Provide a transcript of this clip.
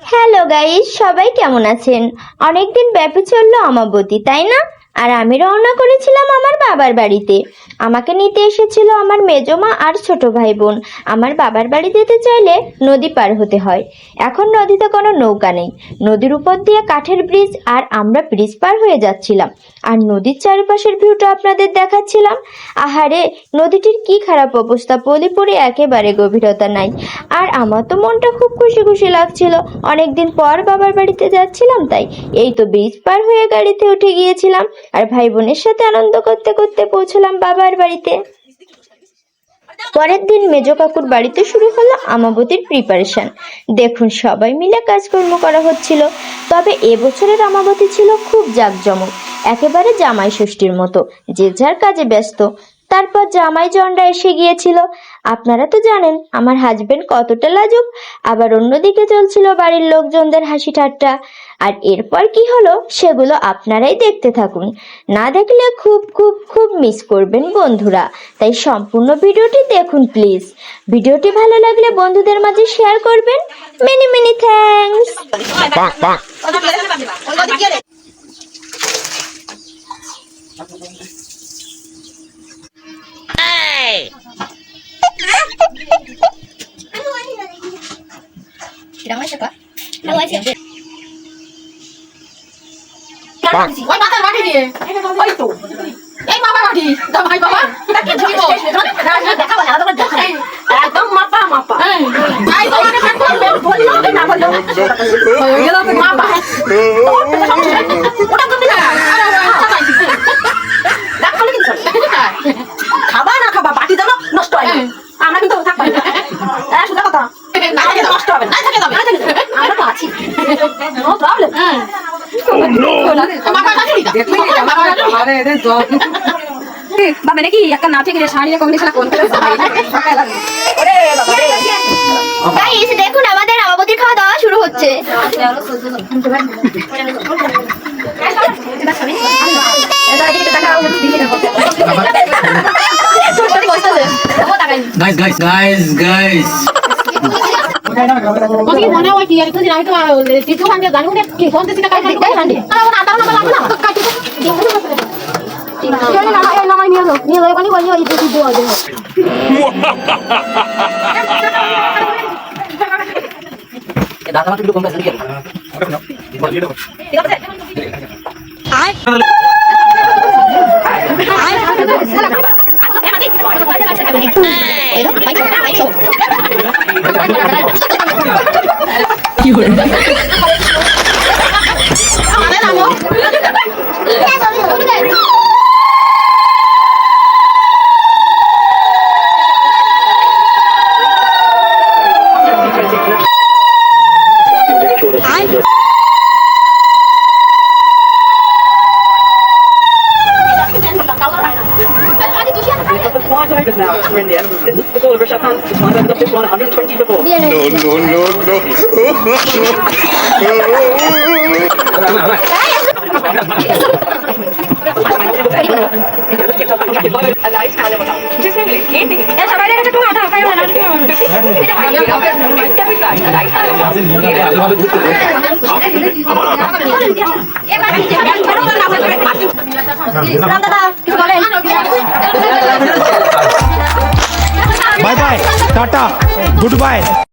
Hello guys, সবাই কেমন আছেন? অনেকদিন ব্যাপী চললো আমাবতী, তাই না? আর আমি রওনা করেছিলাম আমার বাবার বাড়িতে। আমাকে নিতে এসেছিল আমার মেজমা আর ছোট ভাই বোন। আমার বাবার বাড়ি যেতে চাইলে নদী পার হতে হয়। এখন নদীতে কোনো নৌকা নেই। নদীর উপর দিয়ে কাঠের ব্রিজ, আর আমরা ব্রিজ পার হয়ে যাচ্ছিলাম আর নদীর চারপাশের ভিউটা আপনাদের দেখাচ্ছিলাম। আহারে, নদীটির কি খারাপ অবস্থা, পলি পড়ে একেবারে গভীরতা নাই। আর আমার তো মনটা খুব খুশি খুশি লাগছিল, অনেকদিন পর বাবার বাড়িতে যাচ্ছিলাম, তাই এই তো ব্রিজ পার হয়ে গাড়িতে উঠে গিয়েছিলাম আর ভাই বোনের সাথে আনন্দ করতে করতে পৌঁছলাম বাবার বাড়িতে। পরের দিন মেজো কাকুর বাড়িতে শুরু হলো আমাবতীর প্রিপারেশন। দেখুন, সবাই মিলে কাজকর্ম করা হচ্ছিল। তবে এবছরের আমাবতী ছিল খুব জাঁকজমক, একেবারে জামাই ষষ্ঠীর মতো, যে যার কাজে ব্যস্ত। তারপর জামাই জনরা এসে গিয়েছিল। আপনারা তো জানেন আমার হাজবেন্ড কতটা লাজুক। আবার অন্যদিকে চলছিল বাড়ির লোকজনদের হাসি ঠাট্টা। আর এরপর কি হলো সেগুলো আপনারাই দেখতে থাকুন। না দেখলে খুব খুব খুব মিস করবেন বন্ধুরা। তাই সম্পূর্ণ ভিডিওটি দেখুন প্লিজ। ভিডিওটি ভালো লাগলে বন্ধুদের মাঝে শেয়ার করবেন। Many many thanks. ওই মাথার মাটি দিয়ে ওই তো এই বাবা মাটি দাও ভাই বাবা তাকে ধরিব দেখাবো না তোমার দেখা একদম মাপা মাপা আই তো মানে কাট বললো না বললো হয়ে গেল মাপা ওটা তো দিনা দেখালে কি খাবা না খাবা বাটি দাও নষ্ট হয় আমরা কিন্তু থাকবো না শুধু কথা না থাকে নষ্ট হবে না থাকে যাবে আমরা তো আছি নো প্রবলেম বাবা নাকি একটা না থেকে শাড়ি কম্বিনেশন কোন গাইস, দেখুন আমাদের আমাবতীর খাওয়া দাওয়া শুরু হচ্ছে। guys. ওদিকে মনে হয় কি আর কিছু আমি তো টিটু খানকে জানি না কি কোন দিকে কাই কাই হান্ডি আরে না দাও না লাগবে না কাটি চলে না এই নামাই নিয়ে যাও নিয়ে যাও পানি পানি ওই দিকে দেওয়া দেবো এ দাদা একটু কম আছে কি ঠিক আছে আয় কি হলো Now for India. This is the goal of Rishabh Pant. This one of the 120 before. A light color without. Just simply, anything. A light color bye bye टाटा गुड बाय।